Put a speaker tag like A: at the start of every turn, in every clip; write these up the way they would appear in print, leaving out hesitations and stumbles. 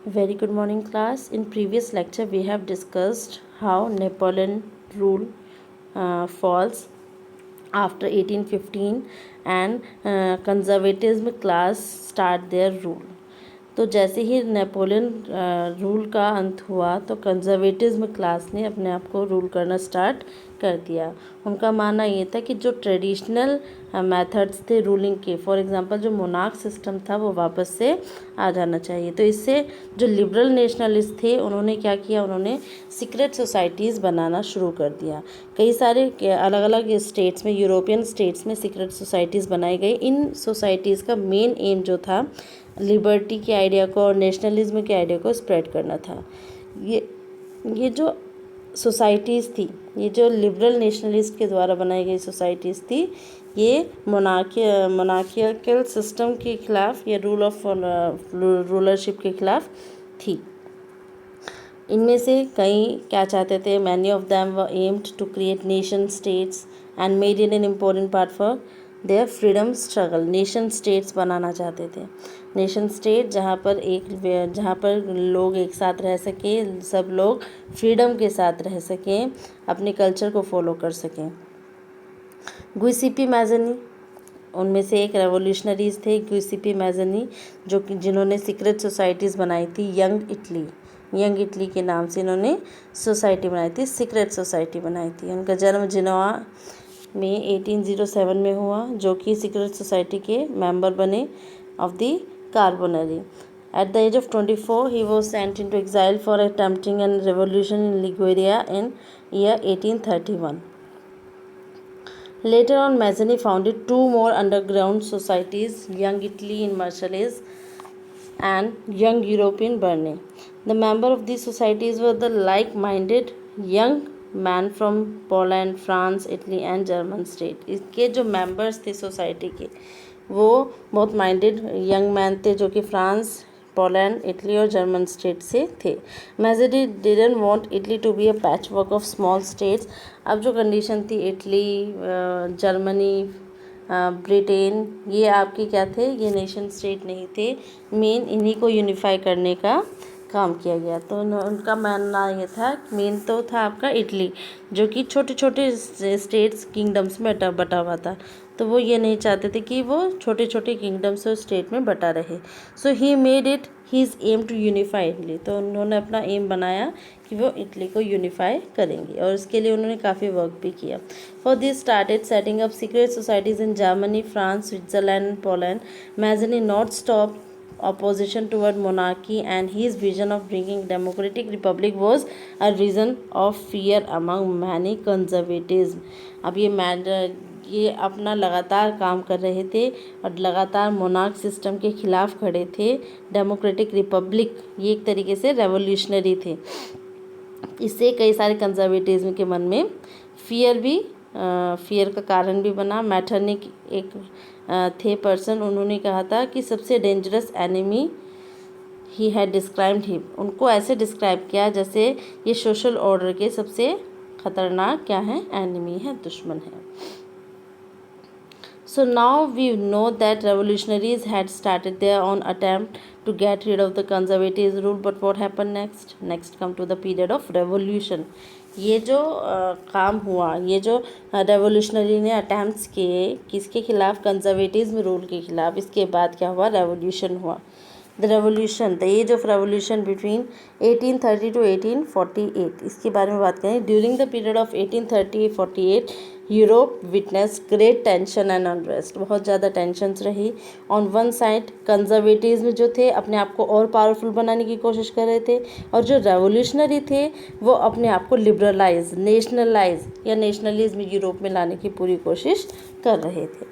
A: Very good morning, class. In previous lecture, we have discussed how Napoleon rule falls after 1815 and conservatism class start their rule. तो जैसे ही Napoleon rule का अंत हुआ तो conservatism class ने अपने आप को रूल करना स्टार्ट कर दिया। उनका मानना ये था कि जो ट्रेडिशनल मेथड्स थे रूलिंग के, फॉर एग्जांपल जो मोनार्क सिस्टम था वो वापस से आ जाना चाहिए। तो इससे जो लिबरल नेशनलिस्ट थे उन्होंने क्या किया, उन्होंने सीक्रेट सोसाइटीज़ बनाना शुरू कर दिया। कई सारे अलग अलग स्टेट्स में, यूरोपियन स्टेट्स में सीक्रेट सोसाइटीज़ बनाई गई। इन सोसाइटीज़ का मेन एम जो था लिबर्टी के आइडिया को और नेशनलिज्म के आइडिया को स्प्रेड करना था। ये जो सोसाइटीज़ थी, ये जो लिबरल नेशनलिस्ट के द्वारा बनाई गई सोसाइटीज़ थी, ये मोनार्कियल सिस्टम के खिलाफ या रूलरशिप के खिलाफ थी। इनमें से कई क्या चाहते थे, many of them were aimed to create nation states and made it an important part for their freedom struggle. Nation states बनाना चाहते थे, नेशन स्टेट जहाँ पर लोग एक साथ रह सकें, सब लोग फ्रीडम के साथ रह सकें, अपने कल्चर को फॉलो कर सकें। गुइसिपी मैज़नी उनमें से एक रेवोल्यूशनरीज थे, गुइसिपी मैज़नी, जिन्होंने सीक्रेट सोसाइटीज़ बनाई थी। यंग इटली के नाम से इन्होंने सोसाइटी बनाई थी, सीक्रेट सोसाइटी बनाई थी। उनका जन्म जिनोआ में 1807 में हुआ, जो कि सीक्रेट सोसाइटी के मेंबर बने of the Carbonari. At the age of 24, he was sent into exile for attempting a revolution in Liguria in year 1831. Later on, Mazzini founded two more underground societies, Young Italy in Marseilles and Young Europe in Berne. The members of these societies were the like-minded young men from Poland, France, Italy and German state. इसके जो members थे society के, वो बहुत minded young man थे, जो कि France, Poland, Italy और जर्मन स्टेट से थे। Mazzini didn't want Italy to be a patchwork of small states. अब जो कंडीशन थी, इटली, जर्मनी, ब्रिटेन, ये आपके क्या थे, ये नेशन स्टेट नहीं थे। मेन इन्हीं को यूनिफाई करने का काम किया गया। तो उनका मानना ये था, मेन तो था आपका इटली, जो कि छोटे छोटे स्टेट्स, किंगडम्स में बटा हुआ था। तो वो ये नहीं चाहते थे कि वो छोटे छोटे किंगडम्स और स्टेट में बटा रहे। So he made it his aim to unify Italy. तो उन्होंने अपना एम बनाया कि वो इटली को यूनिफाई करेंगे, और उसके लिए उन्होंने काफ़ी वर्क भी किया। For this started setting up secret societies in Germany, France, Switzerland and Poland. Mazzini not stop opposition toward monarchy, and his vision of bringing democratic republic was a reason of fear among many conservatives. अब ये अपना लगातार काम कर रहे थे और लगातार मोनार्क सिस्टम के खिलाफ खड़े थे। डेमोक्रेटिक रिपब्लिक, ये एक तरीके से रेवोल्यूशनरी थे। इससे कई सारे कंजर्वेटिज्म के मन में फियर का कारण भी बना। मैटरनिक एक थे पर्सन, उन्होंने कहा था कि सबसे dangerous enemy he had described him. उनको ऐसे डिस्क्राइब किया जैसे ये सोशल ऑर्डर के सबसे खतरनाक क्या है, एनिमी है, दुश्मन है। So now we know that revolutionaries had started their own attempt to get rid of the conservative rule, but what happened next? Next come to the period of revolution. ये जो काम हुआ, ये जो रेवोल्यूशनरी ने अटैम्प्ट्स किए किसके खिलाफ, कंजर्वेटिज्म रूल के खिलाफ। इसके बाद क्या हुआ, रेवोल्यूशन हुआ। The revolution, the age of revolution between 1830 to 1848, इसके बारे में बात करें। During the period of 1830-48 Europe witness great tension and unrest. बहुत ज़्यादा टेंशन्स रही। ऑन वन साइड कंजर्वेटिज्म जो थे अपने आप को और पावरफुल बनाने की कोशिश कर रहे थे, और जो रेवोल्यूशनरी थे वो अपने आप को लिबरलाइज, नेशनलाइज या नेशनलिज्म यूरोप में लाने की पूरी कोशिश कर रहे थे।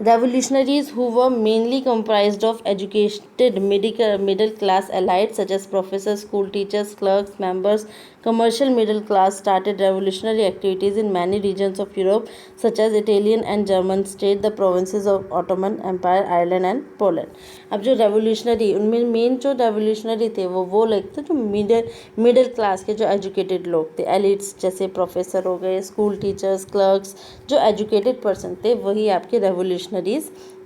A: Revolutionaries, who were mainly comprised of educated middle class elites such as professors, school teachers, clerks, members, commercial middle class, started revolutionary activities in many regions of Europe such as Italian and German state, the provinces of Ottoman Empire, Ireland and Poland. अब जो revolutionary, उनमें main जो revolutionary थे वो लोग थे जो middle class के, जो एजुकेटेड लोग थे, एलिट्स जैसे प्रोफेसर हो गए, स्कूल टीचर्स, क्लर्क्स, जो एजुकेटेड पर्सन थे वही आपके रेवोल्यूशनरीज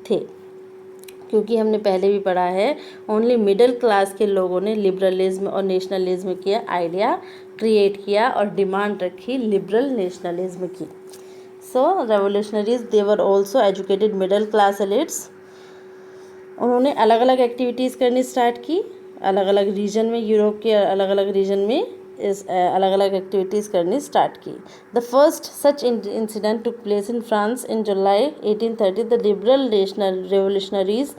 A: थे। क्योंकि हमने पहले भी पढ़ा है ओनली मिडिल क्लास के लोगों ने लिबरलिज्म और नेशनलिज्म के आइडिया क्रिएट किया और डिमांड रखी लिबरल नेशनलिज्म की। So revolutionaries they were also educated middle class elites. उन्होंने अलग अलग एक्टिविटीज़ करनी स्टार्ट की, अलग अलग रीजन में, यूरोप के अलग अलग रीजन में इस अलग अलग एक्टिविटीज़ करनी स्टार्ट की। The first such incident took place in France in July 1830। The liberal national revolutionaries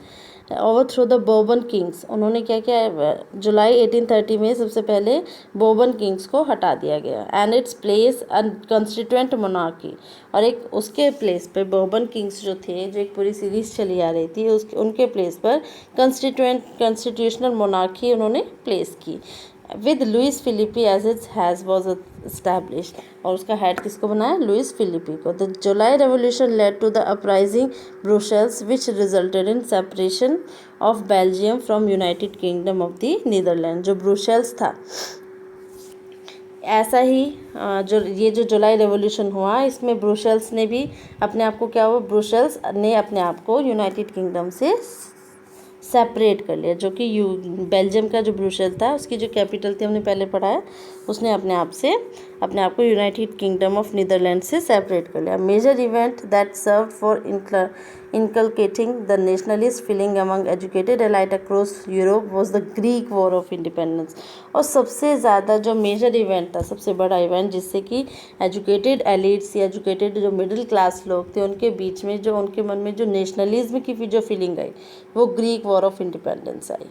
A: overthrow the Bourbon Kings. उन्होंने क्या किया, जुलाई 1830 में सबसे पहले बोर्बन किंग्स को हटा दिया गया and its place constituent monarchy. और एक उसके प्लेस पे बोर्बन किंग्स जो थे, जो एक पूरी सीरीज चली आ रही थी, उसके उनके प्लेस पर कॉन्स्टिट्यूशनल मोनार्की उन्होंने प्लेस की with Louis Philippe as its has was established. और उसका हेड किसको बनाया, लुइस फिलिपी को। The July revolution led to the uprising Brussels which resulted in separation of Belgium from United Kingdom of the Netherland. जो Brussels था, ऐसा ही जो जुलाई revolution हुआ, इसमें ब्रुसेल्स ने भी अपने आप को क्या हुआ, ब्रुसेल्स ने अपने आप को यूनाइटेड किंगडम से सेपरेट कर लिया। जो कि बेल्जियम का जो ब्रुसेल्स था, उसकी जो कैपिटल थी हमने पहले पढ़ा है, उसने अपने आप को यूनाइटेड किंगडम ऑफ नीदरलैंड से सेपरेट कर लिया। Major event that serve for inculcating the nationalist feeling among educated elite across Europe was the Greek War of Independence। और सबसे ज़्यादा जो मेजर इवेंट था, सबसे बड़ा इवेंट जिससे कि एजुकेटेड एलिट्स या एजुकेटेड जो मिडिल क्लास लोग थे, उनके बीच में जो उनके मन में जो नेशनलिज्म की जो फीलिंग आई, वो Greek war of independence I.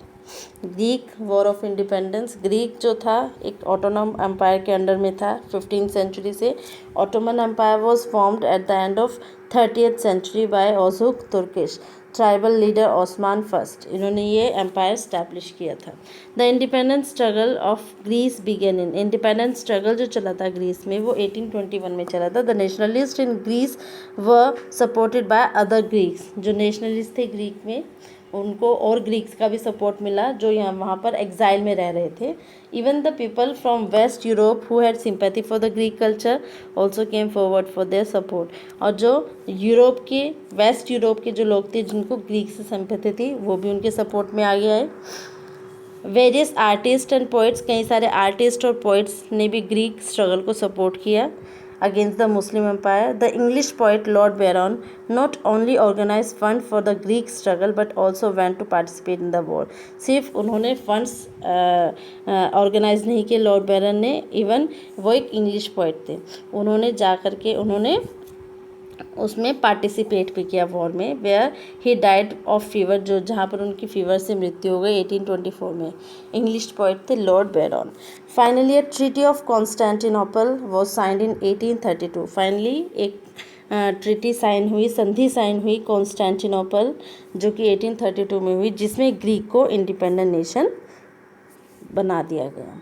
A: Greek war of independence, Greek जो था एक ऑटोनॉम एम्पायर के अंडर में था 15th सेंचुरी से। Ottoman empire was formed at the end of 30th century by Oghuz Turkish tribal leader Osman first. इन्होंने ये empire establish किया था। The independence struggle of Greece began in, independence struggle जो चला था ग्रीस में, वो 1821 में चला था। The nationalist in Greece were supported by other Greeks. जो नेशनलिस्ट थे ग्रीक में, उनको और ग्रीक्स का भी सपोर्ट मिला जो यहाँ वहाँ पर एग्जाइल में रह रहे थे। Even the people from West Europe who had sympathy for the Greek culture also came forward for their support. और जो यूरोप के, वेस्ट यूरोप के जो लोग थे जिनको ग्रीक से सिंपैथी थी, वो भी उनके सपोर्ट में आगे आए। वेरियस आर्टिस्ट एंड पोइट्स, कई सारे आर्टिस्ट और पोइट्स ने भी ग्रीक स्ट्रगल को सपोर्ट किया against the Muslim Empire. The English poet Lord Byron not only organized fund for the Greek struggle but also went to participate in the war। सिर्फ उन्होंने funds organise नहीं किए Lord बैरन ने, even वो एक English poet थे, उन्होंने जा कर के उन्होंने उसमें पार्टिसिपेट भी किया वॉर में। Where he died of fever, जो जहाँ पर उनकी फीवर से मृत्यु हो गई 1824 में। इंग्लिश पोइट थे Lord Byron. Finally treaty of Constantinople was signed in 1832। Finally एक ट्रीटी साइन हुई, संधि साइन हुई कॉन्स्टेंटिनोपल, जो कि 1832 में हुई, जिसमें ग्रीक को इंडिपेंडेंट नेशन बना दिया गया।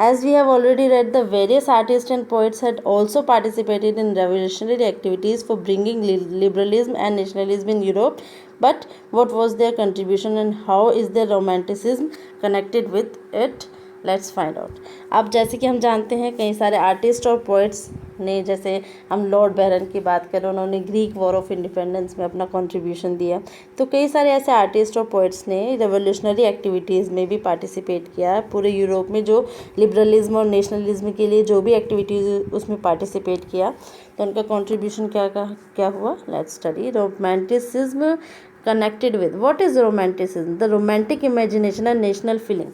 A: As we have already read, the various artists and poets had also participated in revolutionary activities for bringing liberalism and nationalism in Europe. But what was their contribution and how is their romanticism connected with it? Let's find out। अब जैसे कि हम जानते हैं कई सारे artist और poets ने, जैसे हम लॉर्ड बैरन की बात करें, उन्होंने ग्रीक वॉर ऑफ इंडिपेंडेंस में अपना कंट्रीब्यूशन दिया। तो कई सारे ऐसे आर्टिस्ट और पोइट्स ने रेवोल्यूशनरी एक्टिविटीज़ में भी पार्टिसिपेट किया। पूरे यूरोप में जो लिबरलिज्म और नेशनलिज्म के लिए जो भी एक्टिविटीज़ उसमें पार्टिसिपेट किया, तो उनका कंट्रीब्यूशन क्या हुआ। Let's study romanticism connected with, what is romanticism? The romantic imagination and national feeling.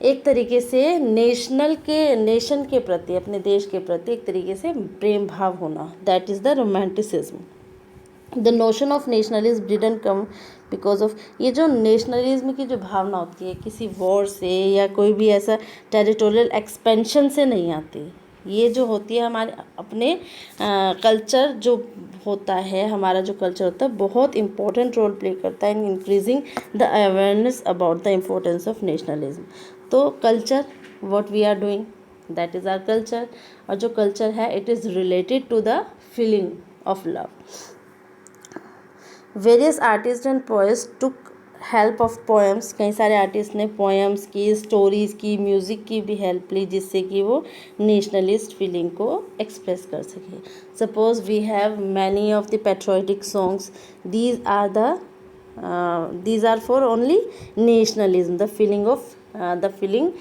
A: एक तरीके से नेशन के प्रति, अपने देश के प्रति एक तरीके से प्रेम भाव होना, that is the romanticism. The notion of nationalism didn't come because of, ये जो नेशनलिज्म की जो भावना होती है किसी वॉर से या कोई भी ऐसा टेरिटोरियल एक्सपेंशन से नहीं आती। ये जो होती है हमारे अपने कल्चर जो होता है, हमारा जो कल्चर होता है बहुत इंपॉर्टेंट रोल प्ले करता है in increasing the awareness about the importance of nationalism. तो culture, what we are doing, that is our culture. और जो कल्चर है it is related to the feeling of love. Various artist and poets took help of poems, कई सारे artist ने poems की, stories की, music की भी हेल्प ली, जिससे कि वो नेशनलिस्ट फीलिंग को एक्सप्रेस कर सके। Suppose we have many of the patriotic songs, these are the these are for only nationalism, the feeling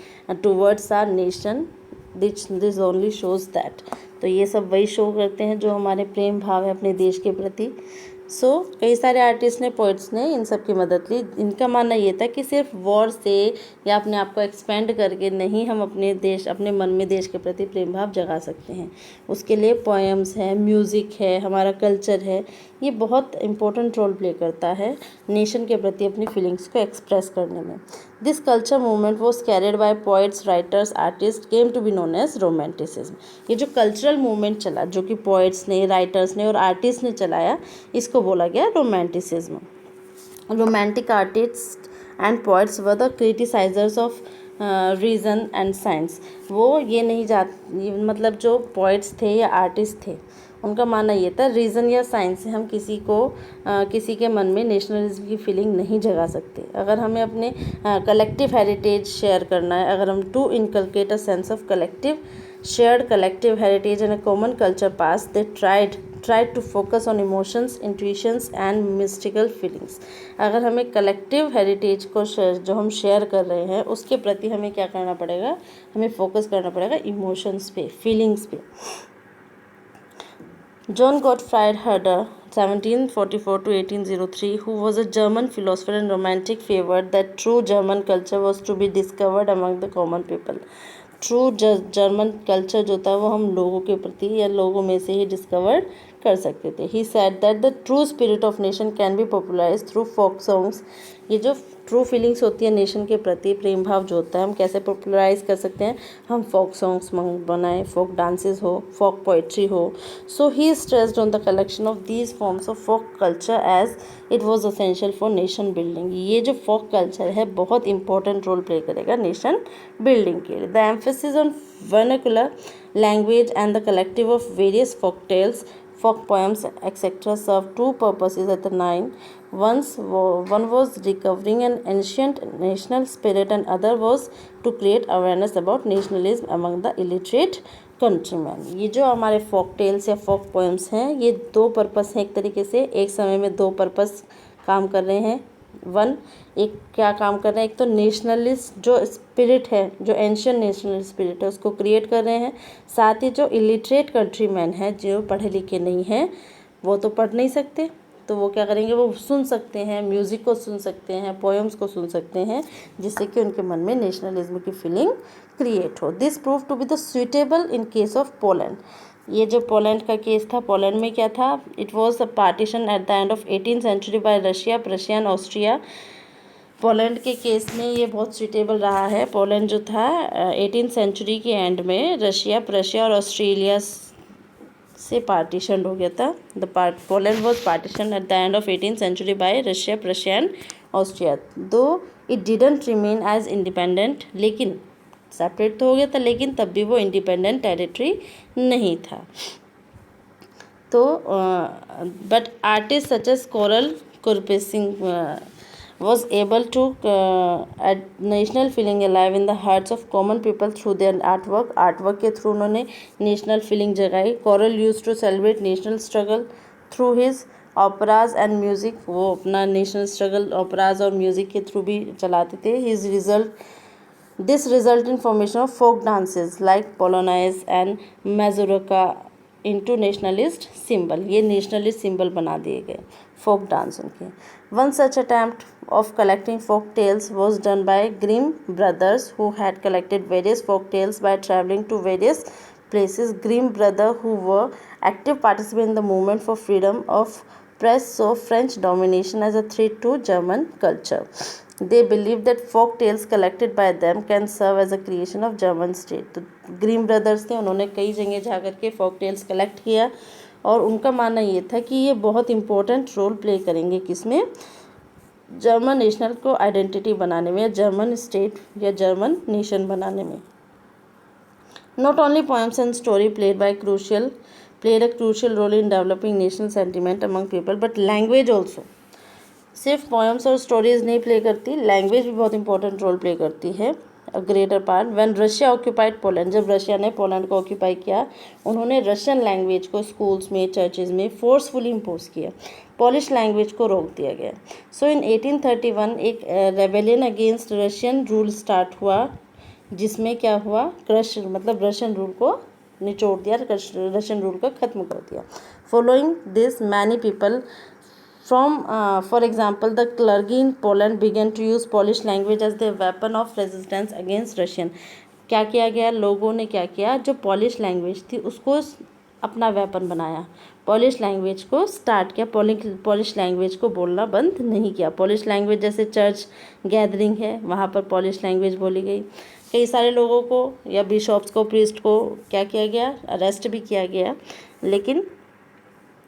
A: towards our nation, this only shows that. तो ये सब वही शो करते हैं जो हमारे प्रेम भाव है अपने देश के प्रति. सो कई सारे आर्टिस्ट ने, पोइट्स ने इन सब की मदद ली. इनका मानना ये था कि सिर्फ वॉर से या अपने आप को एक्सपेंड करके नहीं हम अपने मन में देश के प्रति प्रेम भाव जगा सकते हैं. उसके लिए पोएम्स है, म्यूज़िक है, हमारा कल्चर है, ये बहुत इम्पोर्टेंट रोल प्ले करता है नेशन के प्रति अपनी फीलिंग्स को एक्सप्रेस करने में. This culture movement was carried by poets, writers, artist, came to be known as romanticism. ये जो कल्चरल मूवमेंट चला, जो कि पोइट्स ने, राइटर्स ने और आर्टिस्ट ने चलाया, इसको बोला गया romanticism. Romantic artist and poets were the criticisers of reason and science. वो ये नहीं मतलब जो पोइट्स थे या आर्टिस्ट थे, उनका मानना ये था रीज़न या साइंस से हम किसी के मन में नेशनलिज्म की फीलिंग नहीं जगा सकते. अगर हमें अपने कलेक्टिव हेरिटेज शेयर करना है, अगर हम to inculcate a sense of shared collective heritage and a common culture past, they tried to focus on emotions, intuitions and mystical feelings. अगर हमें कलेक्टिव हेरिटेज को जो हम शेयर कर रहे हैं उसके प्रति हमें क्या करना पड़ेगा, हमें फोकस करना पड़ेगा इमोशंस पे, फीलिंग्स पे. John Gottfried Herder, 1744 to 1803, who was a German philosopher and romantic, favored that true German culture was to be discovered among the common people. True German culture जो था वो हम लोगों के प्रति या लोगों में से ही डिस्कवर कर सकते थे. He said that the true spirit of nation can be popularise through folk songs. ये जो ट्रू फीलिंग्स होती है नेशन के प्रति, प्रेम भाव जो होता है, हम कैसे पॉपुलराइज कर सकते हैं, हम फोक सॉन्ग्स बनाएं, फोक डांसेस हो, फोक पोइट्री हो. So he stressed on the collection of these forms of folk culture as it was essential for nation building. ये जो फोक कल्चर है बहुत इंपॉर्टेंट रोल प्ले करेगा नेशन बिल्डिंग के लिए. The emphasis on vernacular language and the collective of various folk tales, folk poems, etc. served two purposes at the time. One was recovering an ancient national spirit and other was to create awareness about nationalism among the illiterate countrymen. ये जो हमारे folk tales या folk poems हैं, ये दो purpose हैं. एक तरीके से एक समय में दो पर्पस काम कर रहे हैं. एक क्या काम कर रहे हैं, एक तो नेशनलिस्ट जो स्पिरिट है, जो एंशियंट नेशनल स्पिरिट है, उसको क्रिएट कर रहे हैं. साथ ही जो इलिटरेट कंट्रीमैन है, जो पढ़े लिखे नहीं हैं, वो तो पढ़ नहीं सकते, तो वो क्या करेंगे, वो सुन सकते हैं, म्यूज़िक को सुन सकते हैं, पोएम्स को सुन सकते हैं, जिससे कि उनके मन में नेशनलिज्म की फीलिंग क्रिएट हो. This prove to be the suitable in case of Poland. ये जो पोलैंड का केस था, पोलैंड में क्या था, it was a partition at the end of 18th century by Russia, Prussia and Austria. Poland के case में ये बहुत सुइटेबल रहा है. पोलैंड जो था 18th century के एंड में रशिया, प्रशिया और ऑस्ट्रेलिया से पार्टीशन हो गया था. Poland was partition at the end of 18th century by Russia, Prussia and Austria. Though it didn't remain as independent, लेकिन सेपरेट तो हो गया था, लेकिन तब भी वो इंडिपेंडेंट टेरिटरी नहीं था. तो but artist such as Karol Kurpinski was able to add national feeling alive in the hearts of common people through their artwork के थ्रू उन्होंने नेशनल फीलिंग जगाई. Karol used to celebrate national struggle through his operas and music. वो अपना national struggle ऑपराज और music के through भी चलाते थे. This result in formation of folk dances like Polonaise and Mazurka into nationalist symbol. ये nationalist symbol बना दिए गए folk dance उनके. One such attempt of collecting folk tales was done by Grimm brothers, who had collected various folk tales by traveling to various places. Grimm brothers, who were active participants in the movement for freedom of press, saw French domination as a threat to German culture. They believe that folk tales collected by them can serve as a creation of German state. तो Grimm brothers थे, उन्होंने कई जगह जा कर के folk tales collect किया और उनका मानना ये था कि ये बहुत इम्पोर्टेंट रोल प्ले करेंगे किसमें, जर्मन नेशनल को आइडेंटिटी बनाने में, या जर्मन स्टेट या जर्मन नेशन बनाने में. Not only poems and story played a crucial role in developing national sentiment among people, but language also. सिर्फ पोएम्स और स्टोरीज़ नहीं प्ले करती, लैंग्वेज भी बहुत इंपॉर्टेंट रोल प्ले करती है greater part when Russia occupied Poland, जब Russia ने पोलैंड को ऑक्यूपाई किया, उन्होंने रशियन लैंग्वेज को स्कूल्स में, चर्चेज में फोर्सफुली इम्पोज किया, पॉलिश लैंग्वेज को रोक दिया गया। सो इन 1831 एक rebellion against Russian rule start हुआ, जिसमें क्या हुआ, क्रश मतलब रशियन रूल को निचोड़ दिया, रशियन रूल को ख़त्म कर दिया। Following this many people from for example the clergy in Poland began to use Polish language as the weapon of resistance against Russian. क्या किया गया, लोगों ने क्या किया, जो पॉलिश लैंग्वेज थी उसको अपना वेपन बनाया, पॉलिश लैंग्वेज को स्टार्ट किया, पॉलिश लैंग्वेज को बोलना बंद नहीं किया। पॉलिश लैंग्वेज जैसे चर्च गैदरिंग है, वहाँ पर पॉलिश लैंग्वेज बोली गई। कई सारे लोगों को या बिशॉप्स को, प्रीस्ट को क्या किया गया, अरेस्ट भी किया गया, लेकिन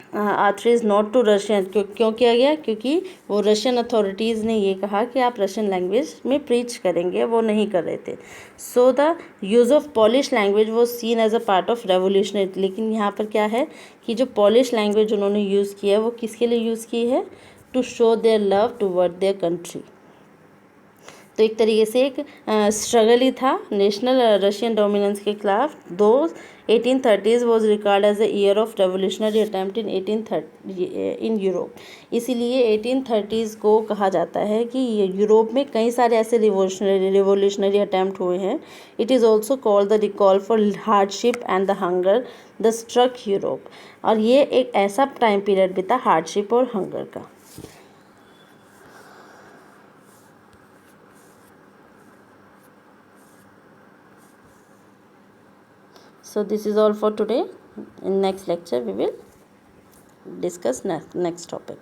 A: ऑथराइज नॉट टू रशियन। क्यों किया गया, क्योंकि वो रशियन अथॉरिटीज़ ने ये कहा कि आप रशियन लैंग्वेज में प्रीच करेंगे, वो नहीं कर रहे थे। So the use of Polish language was seen as a part of revolutionary. लेकिन यहाँ पर क्या है कि जो पॉलिश लैंग्वेज उन्होंने यूज़ की है वो किसके लिए यूज़ की है, to show their love toward their country. तो एक तरीके से एक स्ट्रगल ही था नेशनल रशियन डोमिनेंस के खिलाफ। दो 1830s was record as the year of revolutionary attempt in 1830 in Europe. इसीलिए 1830s को कहा जाता है कि यूरोप में कई सारे ऐसे रिवोल्यूशनरी अटैम्प्ट हुए हैं। It is also called the recall for hardship and the hunger the struck Europe. और ये एक ऐसा टाइम पीरियड भी था हार्डशिप और हंगर का। So this is all for today. In next lecture we will discuss next topic.